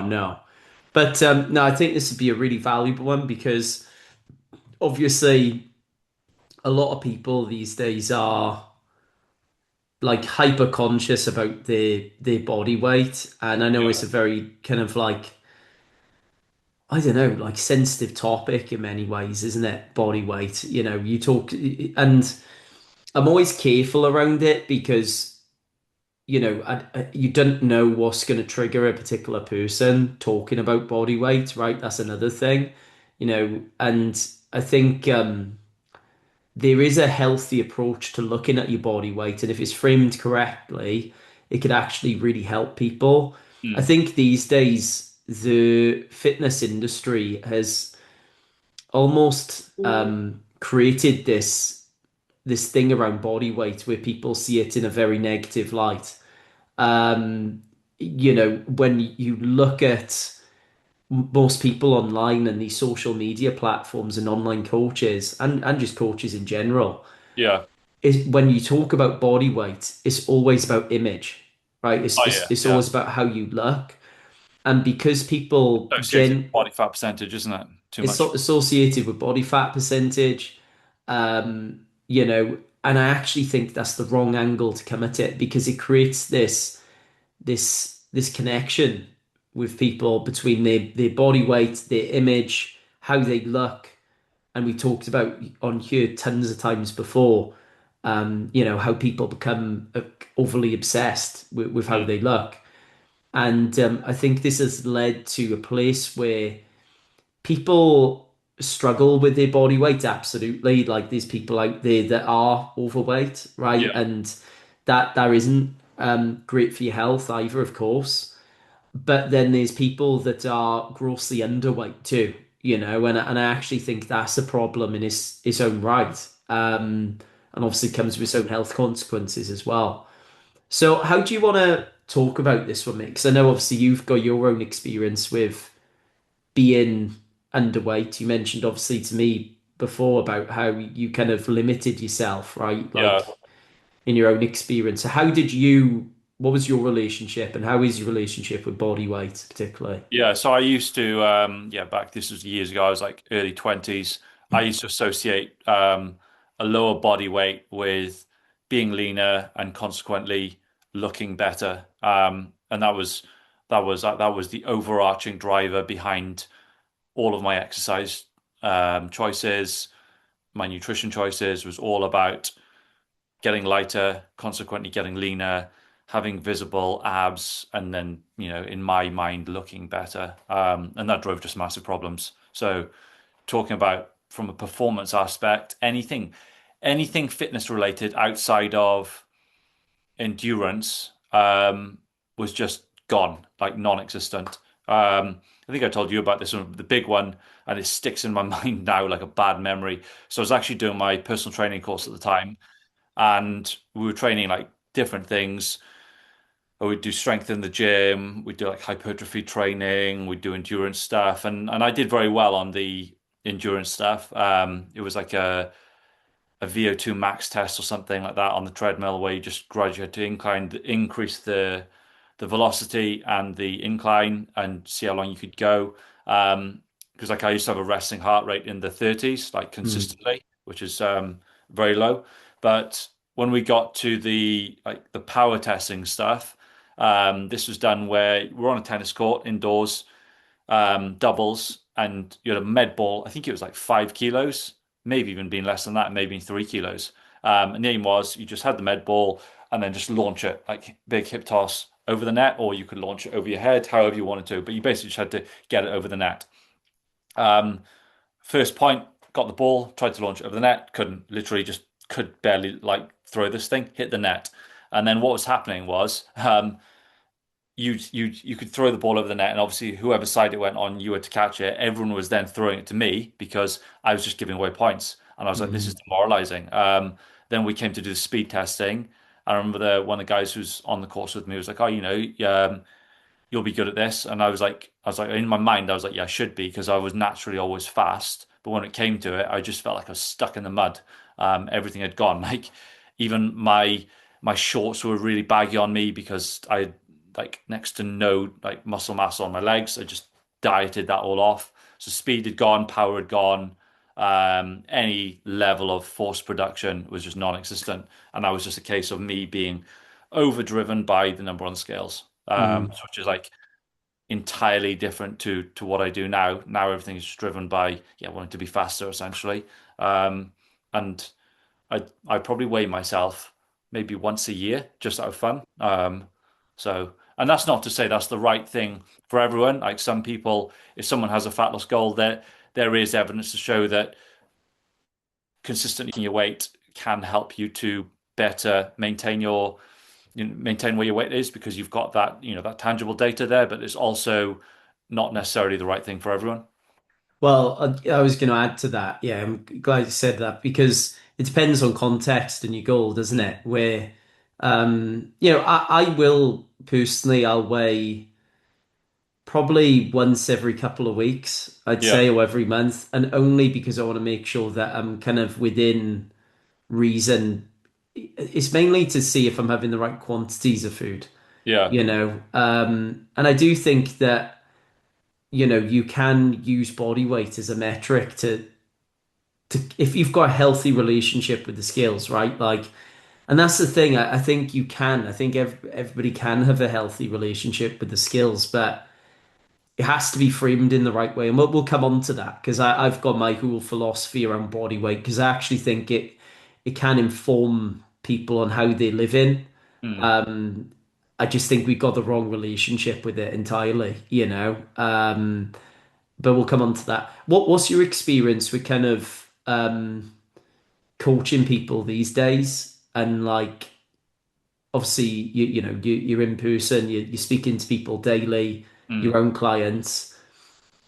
No, no. But no, I think this would be a really valuable one because obviously a lot of people these days are like hyper conscious about their body weight, and I know it's Yeah. a very kind of like I don't know, like sensitive topic in many ways, isn't it? Body weight, you talk, and I'm always careful around it because you don't know what's going to trigger a particular person talking about body weight, right? That's another thing, and I think there is a healthy approach to looking at your body weight, and if it's framed correctly, it could actually really help people. I Mm. think these days the fitness industry has almost created this thing around body weight where people see it in a very negative light. When you look at most people online and these social media platforms and online coaches and just coaches in general, Yeah. is when you talk about body weight, it's always about image, right? It's Oh it's yeah, it's yeah. always about how you look. And because people Associated with body fat percentage, isn't it? Too it's much. associated with body fat percentage, and I actually think that's the wrong angle to come at it because it creates this connection with people between their body weight, their image, how they look. And we talked about on here tons of times before, how people become overly obsessed with how Mm. they look. And I think this has led to a place where people struggle with their body weight, absolutely. Like there's people out there that are overweight, right? Yeah. And that isn't great for your health either, of course. But then there's people that are grossly underweight too, and I actually think that's a problem in its own right. And obviously comes with its own health consequences as well. So how do you want to talk about this one, mate? Because I know obviously you've got your own experience with being underweight. You mentioned obviously to me before about how you kind of limited yourself, right? Yeah. Like in your own experience. So what was your relationship and how is your relationship with body weight particularly? Yeah, so I used to, this was years ago, I was like early 20s. I used to associate a lower body weight with being leaner and consequently looking better. And that was the overarching driver behind all of my exercise choices, my nutrition choices was all about getting lighter, consequently getting leaner, having visible abs, and then, in my mind, looking better. And that drove just massive problems. So talking about from a performance aspect, anything fitness related outside of endurance, was just gone, like non-existent. I think I told you about this one, the big one, and it sticks in my mind now like a bad memory. So I was actually doing my personal training course at the time, and we were training like different things. We'd do strength in the gym, we'd do like hypertrophy training, we'd do endurance stuff, and I did very well on the endurance stuff. It was like a VO2 max test or something like that on the treadmill where you just graduate to increase the velocity and the incline and see how long you could go. Because like I used to have a resting heart rate in the 30s, like Mm, consistently, which is very low. But when we got to the power testing stuff, this was done where we're on a tennis court indoors, doubles, and you had a med ball. I think it was like 5 kilos, maybe even being less than that, maybe 3 kilos. And the aim was you just had the med ball and then just launch it like big hip toss over the net, or you could launch it over your head, however you wanted to. But you basically just had to get it over the net. Um, First point, got the ball, tried to launch it over the net, couldn't. Literally, just could barely like throw this thing, hit the net. And then what was happening was you could throw the ball over the net, and obviously whoever side it went on, you were to catch it. Everyone was then throwing it to me because I was just giving away points, and I was like, this is mm, demoralizing. Then we came to do the speed testing. I remember one of the guys who's on the course with me was like, oh, you'll be good at this, and I was like in my mind, I was like, yeah, I should be because I was naturally always fast, but when it came to it, I just felt like I was stuck in the mud. Everything had gone. Like even my shorts were really baggy on me because I like next to no like muscle mass on my legs. I just dieted that all off. So speed had gone, power had gone. Any level of force production was just non-existent, and that was just a case of me being overdriven by the number on scales, Mm. which is like entirely different to what I do now. Now everything is driven by wanting to be faster essentially. And I probably weigh myself maybe once a year just out of fun. And that's not to say that's the right thing for everyone. Like some people, if someone has a fat loss goal, there is evidence to show that consistently eating your weight can help you to better maintain maintain where your weight is because you've got that, that tangible data there, but it's also not necessarily the right thing for everyone. Well, I was going to add to that. Yeah, I'm glad you said that because it depends on context and your goal, doesn't it? Where, I will personally, I'll weigh probably once every couple of weeks, I'd Yeah, say, or every month, and only because I want to make sure that I'm kind of within reason. It's mainly to see if I'm having the right quantities of food, yeah, and I do think that, you can use body weight as a metric to if you've got a healthy relationship with the scales, right? Like, and that's the thing. I think you can. I think everybody can have a healthy relationship with the skills, but it has to be framed in the right way. And we'll come on to that because I've got my whole philosophy around body weight because I actually think it can inform people on how they live in. mm, Um, I just think we've got the wrong relationship with it entirely. But we'll come on to that. What's your experience with kind of coaching people these days? And like, obviously, you're in person, you're speaking to people daily, your mm. own clients.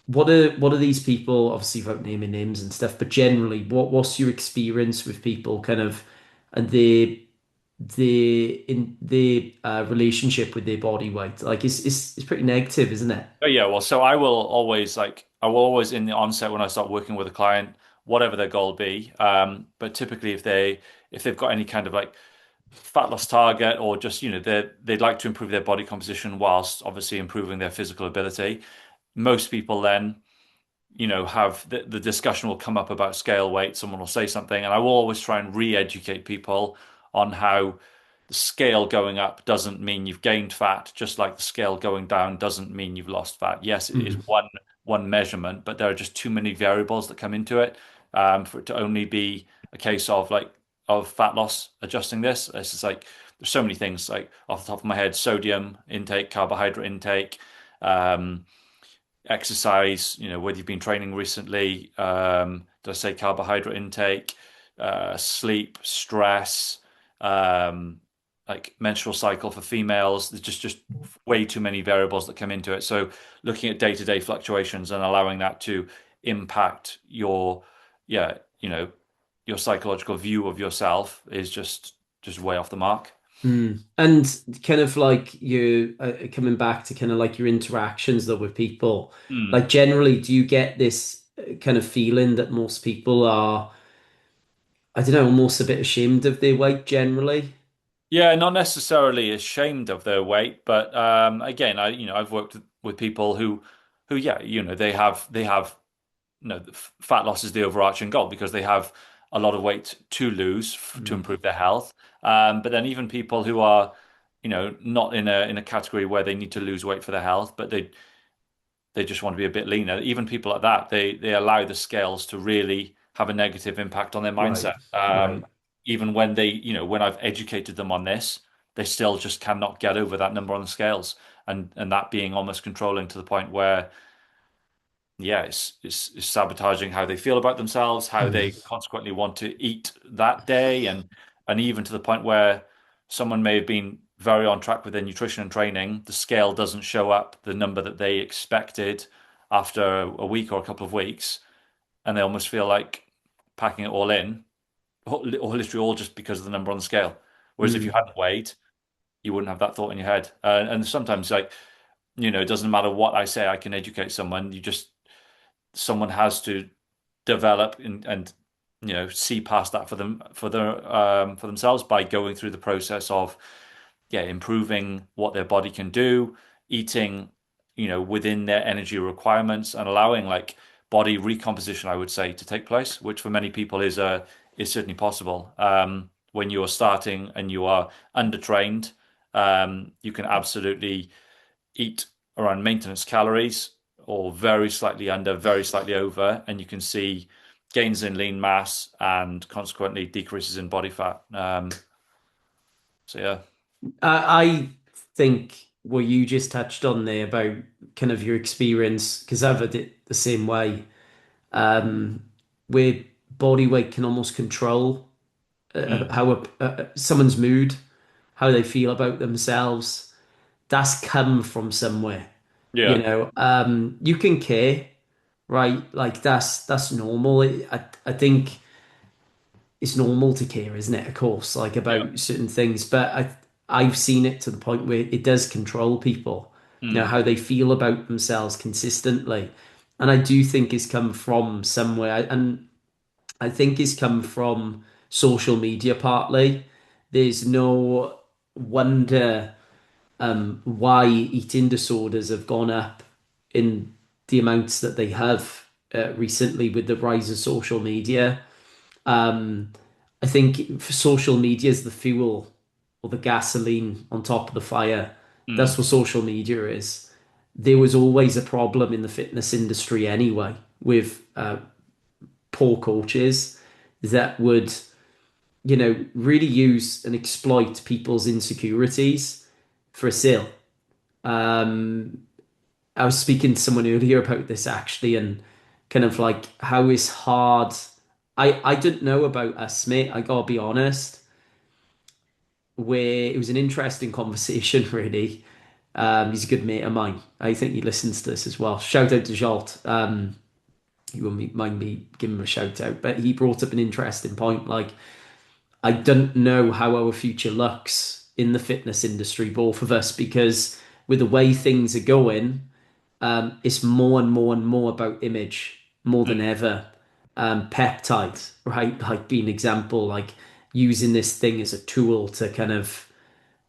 What are these people? Obviously, without naming names and stuff, but generally, what's your experience with people, kind of, and their relationship with their body weight? Like, it's pretty negative, isn't it? But yeah, well, so I will always in the onset when I start working with a client, whatever their goal be. But typically if they've got any kind of like fat loss target or just, they'd like to improve their body composition whilst obviously improving their physical ability, most people then, have the discussion will come up about scale weight. Someone will say something, and I will always try and re-educate people on how the scale going up doesn't mean you've gained fat, just like the scale going down doesn't mean you've lost fat. Yes, it is Mm, one measurement, but there are just too many variables that come into it for it to only be a case of fat loss adjusting this. It's just like there's so many things like off the top of my head, sodium intake, carbohydrate intake, um, exercise, whether you've been training recently, did I say carbohydrate intake, sleep, stress, um, like menstrual cycle for females. There's just way too many variables that come into it. So looking at day-to-day fluctuations and allowing that to impact yeah, your psychological view of yourself is just way off the mark. mm. And kind of like you coming back to kind of like your interactions though with people, Hmm. like generally, do you get this kind of feeling that most people are, I don't know, almost a bit ashamed of their weight generally? Yeah, not necessarily ashamed of their weight, but again, I've worked with people who, yeah, they have, fat loss is the overarching goal because they have a lot of weight to lose to Mm, improve their health. But then even people who are, not in a category where they need to lose weight for their health, but they just want to be a bit leaner. Even people like that, they allow the scales to really have a negative impact on their right, mindset. right. Even when when I've educated them on this, they still just cannot get over that number on the scales, and that being almost controlling to the point where, yeah, it's sabotaging how they feel about themselves, how Mm, they consequently want to eat that day, and even to the point where someone may have been very on track with their nutrition and training, the scale doesn't show up the number that they expected after a week or a couple of weeks, and they almost feel like packing it all in, or literally all just because of the number on the scale. Whereas if you mm, hadn't weighed, you wouldn't have that thought in your head. And sometimes, it doesn't matter what I say, I can educate someone. Someone has to develop and see past that for themselves by going through the process of yeah, improving what their body can do, eating, within their energy requirements and allowing like body recomposition, I would say, to take place, which for many people is certainly possible. When you are starting and you are undertrained, you can absolutely eat around maintenance calories or very slightly under, very slightly over, and you can see gains in lean mass and consequently decreases in body fat. So yeah. I think what you just touched on there about kind of your experience, because I've had it the same way, um, where body weight can almost control Mm. how someone's mood, how they feel about themselves. That's come from somewhere, Yeah. You can care, right? Like that's normal. I think it's normal to care, isn't it? Of course, like Yeah. about certain things, but I've seen it to the point where it does control people, Mm. how they feel about themselves consistently. And I do think it's come from somewhere, and I think it's come from social media partly. There's no wonder why eating disorders have gone up in the amounts that they have recently with the rise of social media. Um, I think social media is the fuel or the gasoline on top of the fire. That's Mm. what social media is. There was always a problem in the fitness industry anyway with poor coaches that would, really use and exploit people's insecurities for a sale. Um, I was speaking to someone earlier about this actually, and kind of like how it's hard. I didn't know about us, mate. I gotta be honest. Where it was an interesting conversation, really. He's a good mate of mine. I think he listens to this as well. Shout out to Jolt. You won't mind me giving him a shout out, but he brought up an interesting point. Like, I don't know how our future looks in the fitness industry, both of us, because with the way things are going, it's more and more and more about image more than Mm. ever. Peptides, right? Like being an example, like using this thing as a tool to kind of,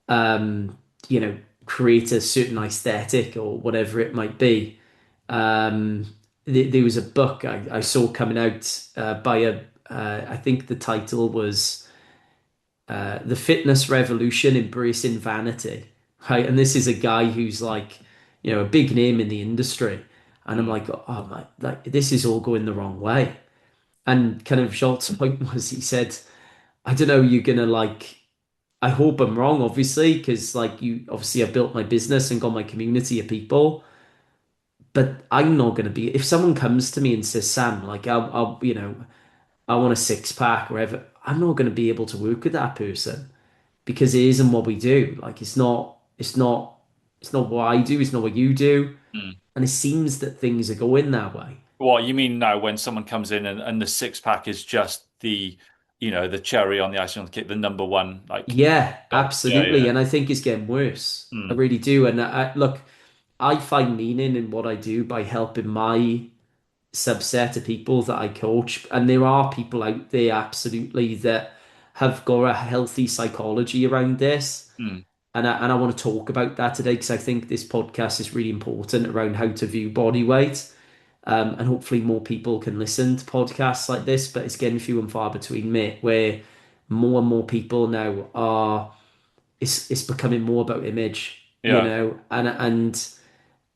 um, you know, create a certain aesthetic or whatever it might be. Um, there was a book I saw coming out by I think the title was The Fitness Revolution Embracing Vanity, right? And this is a guy who's like, a big name in the industry. And I'm Mm. like, oh my, like this is all going the wrong way. And kind of Schultz's point was he said, I don't know, you're gonna like, I hope I'm wrong, obviously, because like you obviously I've built my business and got my community of people, but I'm not gonna be if someone comes to me and says, Sam, like I want a six pack or whatever, I'm not gonna be able to work with that person because it isn't what we do. Like it's not what I do, it's not what you do. Mm. And it seems that things are going that way. What you mean now when someone comes in and the six pack is just the cherry on the icing on the cake, the number one like Yeah, goal. Yeah, absolutely. yeah. And I think it's getting worse. I Mm. really do. And look, I find meaning in what I do by helping my subset of people that I coach. And there are people out there absolutely that have got a healthy psychology around this. Mm. And I want to talk about that today because I think this podcast is really important around how to view body weight. And hopefully more people can listen to podcasts like this, but it's getting few and far between, mate, where more and more people now are it's becoming more about image, Yeah. and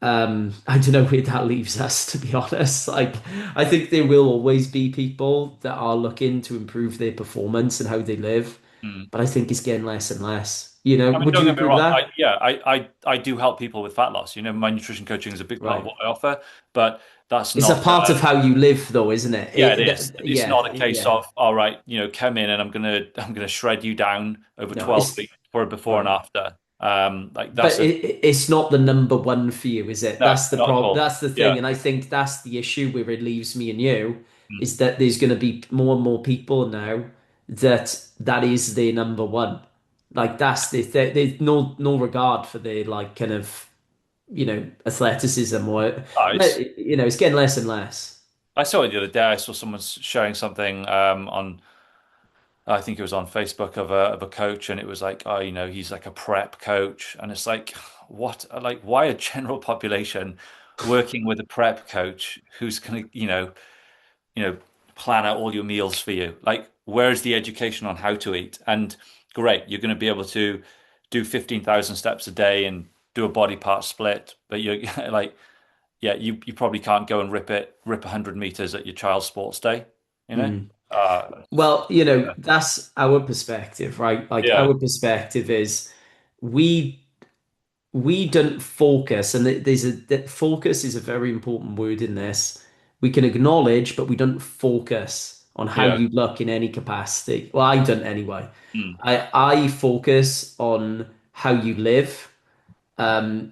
I don't know where that leaves us, to be honest. Like, I think there will always be people that are looking to improve their performance and how they live, Mm. but I think it's getting less and less. I mean, Would don't you get me agree with wrong. that? I do help people with fat loss. My nutrition coaching is a big part of Right. what I offer, but that's It's a not part of how you live, though, isn't it? yeah, it is. It's Yeah, not a case yeah. of, all right, come in and I'm gonna shred you down over No, 12 it's weeks for a before and right. after. Like that's But a it's not the number one for you, is it? no, That's the not at problem. all. That's the thing, Yeah. and I think that's the issue where it leaves me and you Mm. is that there's going to be more and more people now that is their number one. Like that's there's no regard for their like kind of athleticism or Oh, it's it's getting less and less. I saw it the other day. I saw someone sharing something on. I think it was on Facebook of a coach, and it was like, oh, he's like a prep coach, and it's like, what? Like, why a general population working with a prep coach who's gonna, you know, plan out all your meals for you? Like, where's the education on how to eat? And great, you're going to be able to do 15,000 steps a day and do a body part split, but you're like, yeah, you probably can't go and rip 100 meters at your child's sports day, you know? Mm. Uh, Well, that's our perspective, right? Like yeah. our perspective is we we don't focus, and that focus is a very important word in this. We can acknowledge, but we don't focus on how Yeah. you look in any capacity. Well, I don't anyway. Mm, I focus on how you live.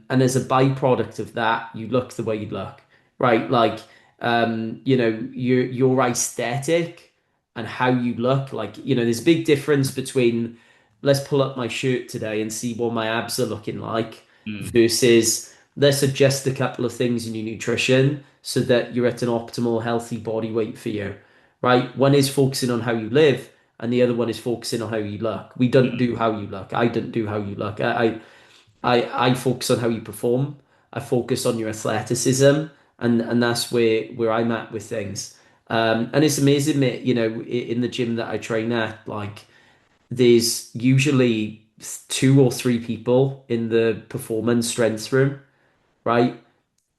And as a byproduct of that, you look the way you look, right? Like, your aesthetic and how you look. Like, there's a big difference between let's pull up my shirt today and see what my abs are looking like mm, versus let's adjust a couple of things in your nutrition so that you're at an optimal, healthy body weight for you, right? One is focusing on how you live, and the other one is focusing on how you look. We don't mm, do how you look. I don't do how you look. I focus on how you perform. I focus on your athleticism, and that's where I'm at with things. And it's amazing, mate. In the gym that I train at, like there's usually two or three people in the performance strength room, right?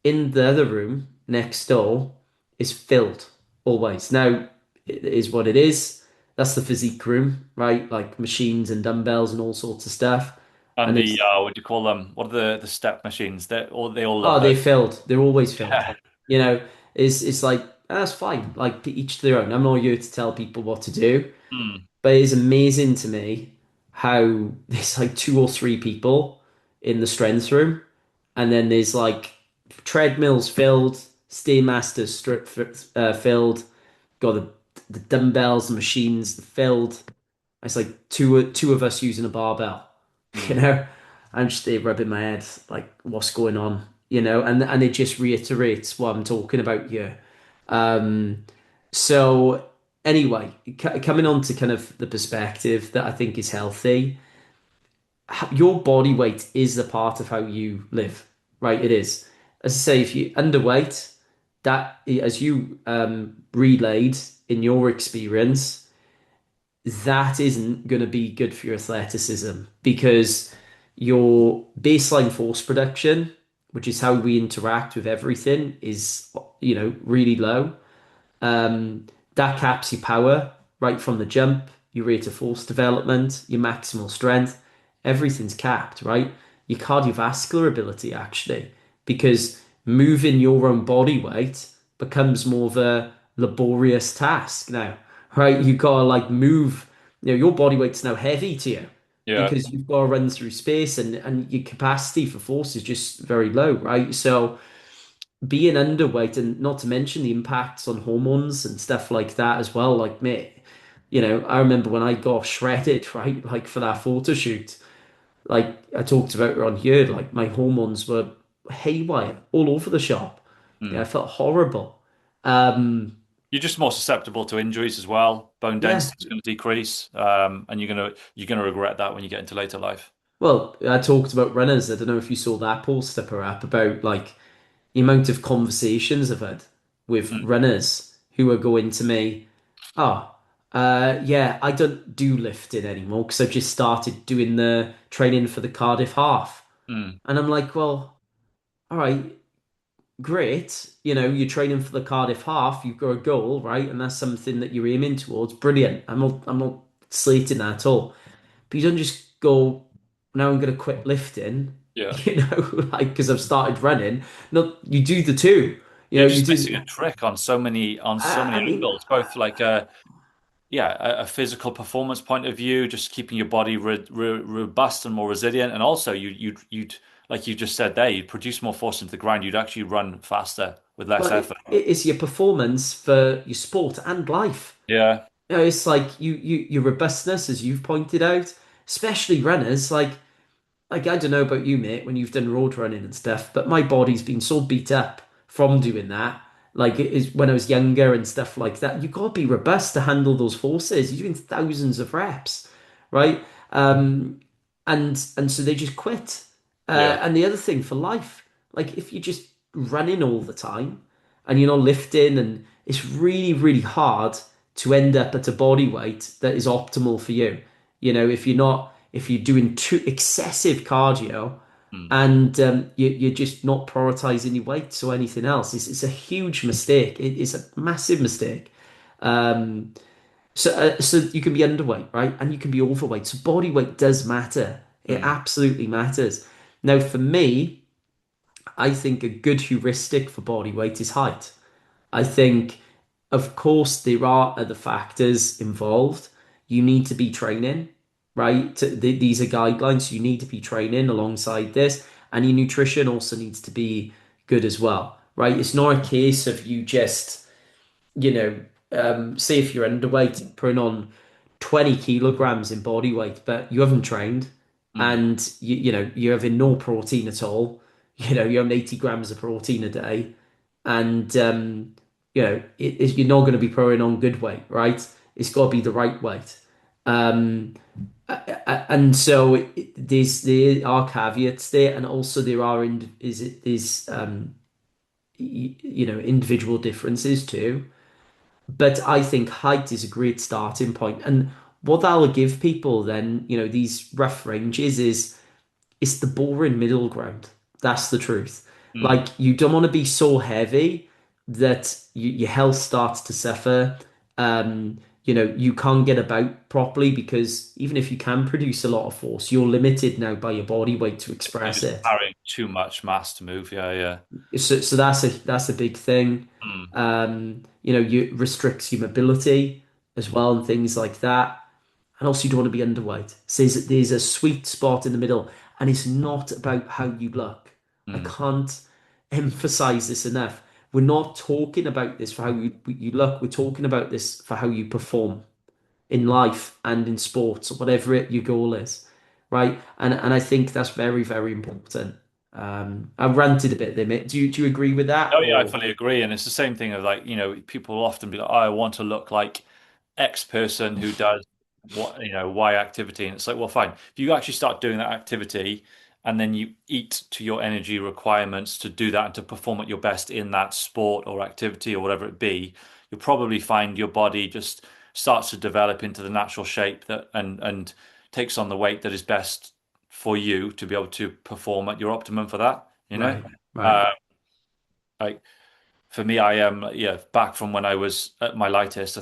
In the other room next door is filled always. Now it is what it is. That's the physique room, right? Like machines and dumbbells and all sorts of stuff. and And the it's what do you call them? What are the step machines? They all look Oh, like they're filled. They're always filled. yeah. You know, it's like that's fine. Like to each their own. I'm not here to tell people what to do, Mm, but it's amazing to me how there's like two or three people in the strength room, and then there's like treadmills filled, Stairmasters filled, got the dumbbells, the machines filled. It's like two of us using a barbell, you mm. know. I'm just there rubbing my head, like, what's going on, and it just reiterates what I'm talking about here. Um, so anyway, coming on to kind of the perspective that I think is healthy, your body weight is a part of how you live, right? It is. As I say, if you're underweight, that, as you relayed in your experience, that isn't going to be good for your athleticism because your baseline force production, which is how we interact with everything, is, really low. That caps your power right from the jump, your rate of force development, your maximal strength. Everything's capped, right? Your cardiovascular ability, actually, because moving your own body weight becomes more of a laborious task now, right? You gotta like move, your body weight's now heavy to you Yeah. because you've got to run through space and your capacity for force is just very low, right? So, being underweight and not to mention the impacts on hormones and stuff like that as well. Like, mate, I remember when I got shredded, right? Like for that photo shoot, like I talked about on here, like my hormones were haywire all over the shop. Yeah, I Mm. felt horrible. Um, You're just more susceptible to injuries as well. Bone yeah. density is going to decrease, and you're gonna regret that when you get into later life. Well, I talked about runners. I don't know if you saw that post up or up about like the amount of conversations I've had with Mm, runners who are going to me, oh, yeah, I don't do lifting anymore because I've just started doing the training for the Cardiff half. mm, And I'm like, well, all right, great. You're training for the Cardiff half, you've got a goal, right? And that's something that you're aiming towards. Brilliant. I'm not slating that at all. But you don't just go, now I'm going to quit lifting, yeah. like because I've started running. No, you do the two. You're You just missing do. a trick on so many I mean, angles, both like a physical performance point of view, just keeping your body robust and more resilient, and also you'd like you just said there, you'd produce more force into the ground. You'd actually run faster with less well, effort. it's your performance for your sport and life. Yeah. It's like your robustness, as you've pointed out, especially runners. Like I don't know about you, mate, when you've done road running and stuff, but my body's been so beat up from doing that like it is when I was younger and stuff like that. You've got to be robust to handle those forces. You're doing thousands of reps, right? Um, and so they just quit. Yeah. And the other thing for life, like if you're just running all the time and you're not lifting, and it's really, really hard to end up at a body weight that is optimal for you. If you're doing too excessive cardio Mm. and you're just not prioritizing your weights or anything else, it's a huge mistake. It is a massive mistake. Um, so you can be underweight, right? And you can be overweight. So body weight does matter. It Mm. absolutely matters. Now, for me, I think a good heuristic for body weight is height. I think, of course, there are other factors involved. You need to be training, right? These are guidelines. You need to be training alongside this, and your nutrition also needs to be good as well, right? It's not a case of you just, you know, say if you're underweight, putting on 20 kilograms in body weight, but you haven't trained Mm. and you're having no protein at all. You're having 80 grams of protein a day, and you're not going to be putting on good weight, right? It's got to be the right weight. Um, and so there are caveats there, and also there are individual differences too. But I think height is a great starting point. And what that'll give people then, these rough ranges is it's the boring middle ground. That's the truth. Mm. Like you don't want to be so heavy that your health starts to suffer. You can't get about properly because even if you can produce a lot of force, you're limited now by your body weight to You're express just it. carrying too much mass to move. Yeah, yeah. So that's a big thing. Mm. You restricts your mobility as well and things like that. And also you don't want to be underweight. So there's a sweet spot in the middle, and it's not about how you look. I Mm. can't emphasize this enough. We're not talking about this for how you look. We're talking about this for how you perform in life and in sports or whatever your goal is, right? And I think that's very, very important. I ranted a bit there, mate. Do you agree with that Oh yeah, I or fully agree. And it's the same thing of like, people will often be like, oh, I want to look like X person who does what, Y activity. And it's like, well, fine. If you actually start doing that activity and then you eat to your energy requirements to do that and to perform at your best in that sport or activity or whatever it be, you'll probably find your body just starts to develop into the natural shape that and takes on the weight that is best for you to be able to perform at your optimum for that, you know? right, right? Uh, like for me, I am, yeah, back from when I was at my lightest.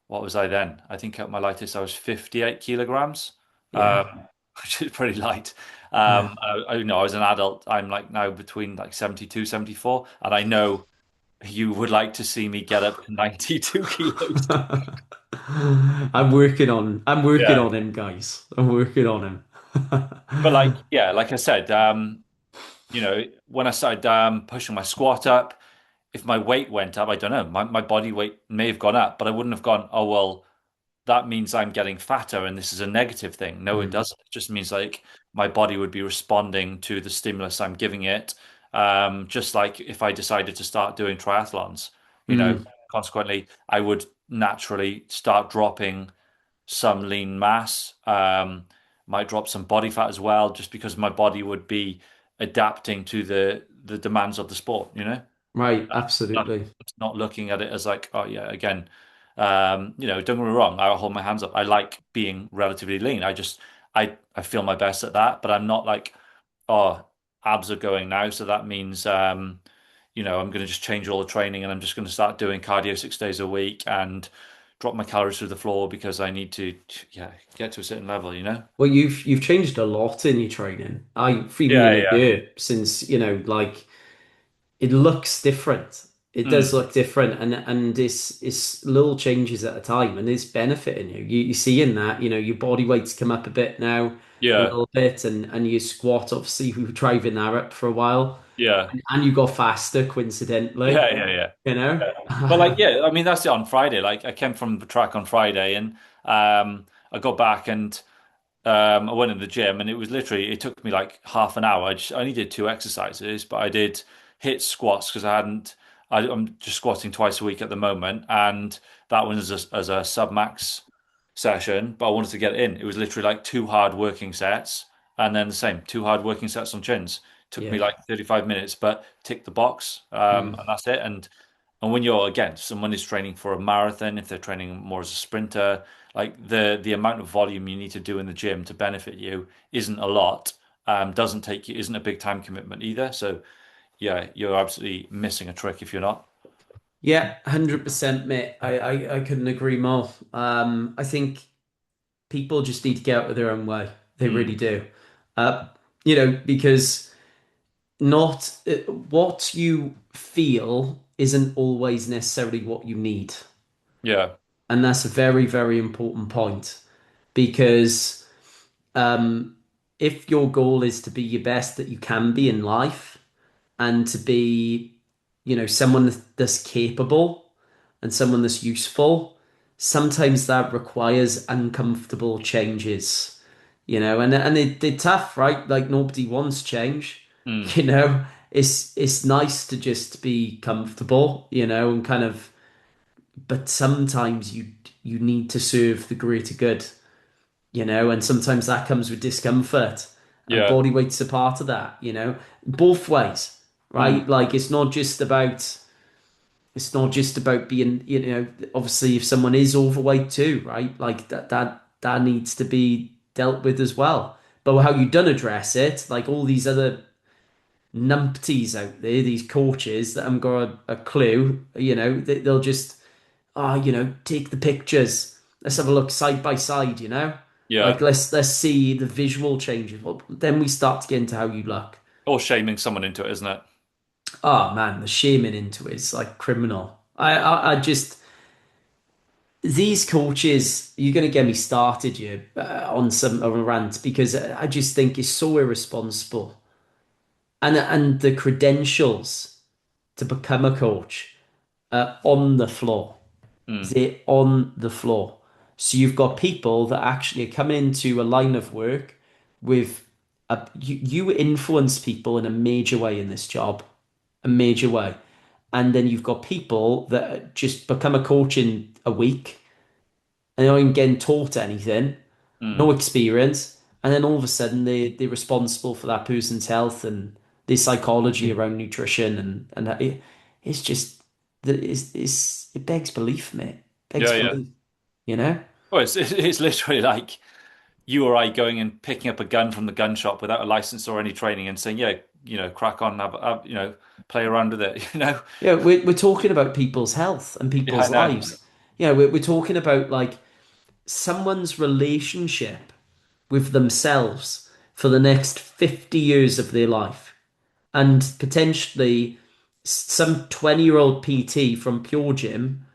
What was I then? I think at my lightest, I was 58 kilograms, Yeah, which is pretty light. yeah. I was an adult. I'm like now between like 72, 74, and I know you would like to see me get up to 92 kilos. I'm working Yeah. on him, guys. I'm working on him. But like, yeah, like I said, when I started pushing my squat up, if my weight went up, I don't know, my body weight may have gone up, but I wouldn't have gone, oh, well, that means I'm getting fatter and this is a negative thing. No, it Mm, doesn't. It just means like my body would be responding to the stimulus I'm giving it. Just like if I decided to start doing triathlons, mm, consequently, I would naturally start dropping some lean mass, might drop some body fat as well, just because my body would be adapting to the demands of the sport. right, Not, absolutely. not looking at it as like, oh yeah, again, don't get me wrong, I'll hold my hands up. I like being relatively lean. I feel my best at that, but I'm not like, oh, abs are going now, so that means I'm going to just change all the training and I'm just going to start doing cardio 6 days a week and drop my calories through the floor because I need to, yeah, get to a certain level. Well, you've changed a lot in your training. I've been Yeah, in a yeah. year since, like it looks different. It does Mm, look different, and it's little changes at a time, and it's benefiting you. You're seeing that, your body weight's come up a bit now, a yeah, little bit, and you squat. Obviously, we were driving that up for a while, yeah, and you got faster, coincidentally. yeah, yeah, yeah. You know, Yeah. But like, yeah, I mean, that's it on Friday. Like, I came from the track on Friday and I got back and I went in the gym and it took me like half an hour. I only did two exercises, but I did hit squats because I hadn't. I'm just squatting twice a week at the moment, and that one is as a sub max session, but I wanted to get it in. It was literally like two hard working sets, and then the same two hard working sets on chins. Took me Yeah. like 35 minutes, but tick the box, Mm. and that's it. And when you're again, someone is training for a marathon, if they're training more as a sprinter, like the amount of volume you need to do in the gym to benefit you isn't a lot. Doesn't take you, isn't a big time commitment either. So yeah, you're absolutely missing a trick if you're not. Yeah, 100%, mate. I couldn't agree more. I think people just need to get out of their own way. They Mm. really do. Uh, because not what you feel isn't always necessarily what you need. Yeah. And that's a very, very important point because um, if your goal is to be your best that you can be in life and to be, someone that's capable and someone that's useful, sometimes that requires uncomfortable changes, and they're tough, right? Like nobody wants change, Mm. you know. It's nice to just be comfortable, and kind of, but sometimes you need to serve the greater good, and sometimes that comes with discomfort, and Yeah. body weight's a part of that, both ways, Mm. right? Like it's not just about being, obviously if someone is overweight too, right? Like that needs to be dealt with as well. But how you done address it, like all these other numpties out there, these coaches that haven't got a clue, they'll just take the pictures. Let's have a look side by side, Yeah. like let's see the visual changes. Well, then we start to get into how you look. Or shaming someone into it, isn't it? Oh man, the shaming into it is like criminal. I just these coaches, you're going to get me started you on a rant because I just think it's so irresponsible, and the credentials to become a coach on the floor. Mm. They're on the floor. So you've got people that actually are coming into a line of work with you influence people in a major way in this job, a major way. And then you've got people that just become a coach in a week and they're not even getting taught anything, no Mm. experience, and then all of a sudden they're responsible for that person's health and their psychology around nutrition it's just it begs belief, mate. Begs Yeah, yeah. belief, you know? Well, it's literally like you or I going and picking up a gun from the gun shop without a license or any training and saying, yeah, crack on, play around with it, Yeah, we're talking about people's health and Yeah, I people's know. lives. We're talking about like someone's relationship with themselves for the next 50 years of their life. And potentially some 20-year-old PT from Pure Gym,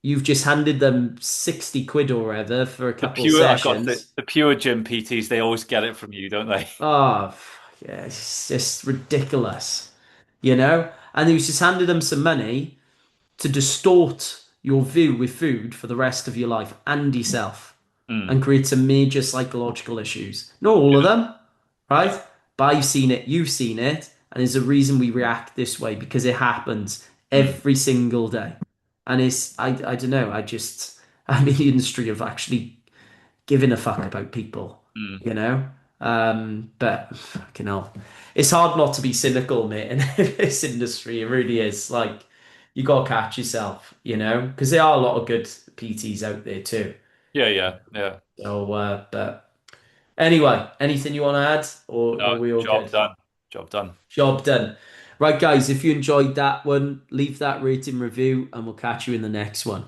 you've just handed them 60 quid or whatever for a couple I got sessions. the pure gym PTs, they always get it from you, don't they? Oh, yeah, it's just ridiculous, And you just handed them some money to distort your view with food for the rest of your life and yourself Mm. and create some major psychological issues. Not all of them, right? But I've seen it, you've seen it, and there's a reason we react this way because it happens Mm. every single day. And I don't know, I'm in the industry of actually giving a fuck about people, Mm. you know? But fucking hell. It's hard not to be cynical, mate, in this industry. It really is. Like, you gotta catch yourself, Because there are a lot of good PTs out there too. Yeah, yeah, yeah. So, but anyway, anything you want to add, or No, are we all job good? done. Job done. Job done. Right, guys, if you enjoyed that one, leave that rating review, and we'll catch you in the next one.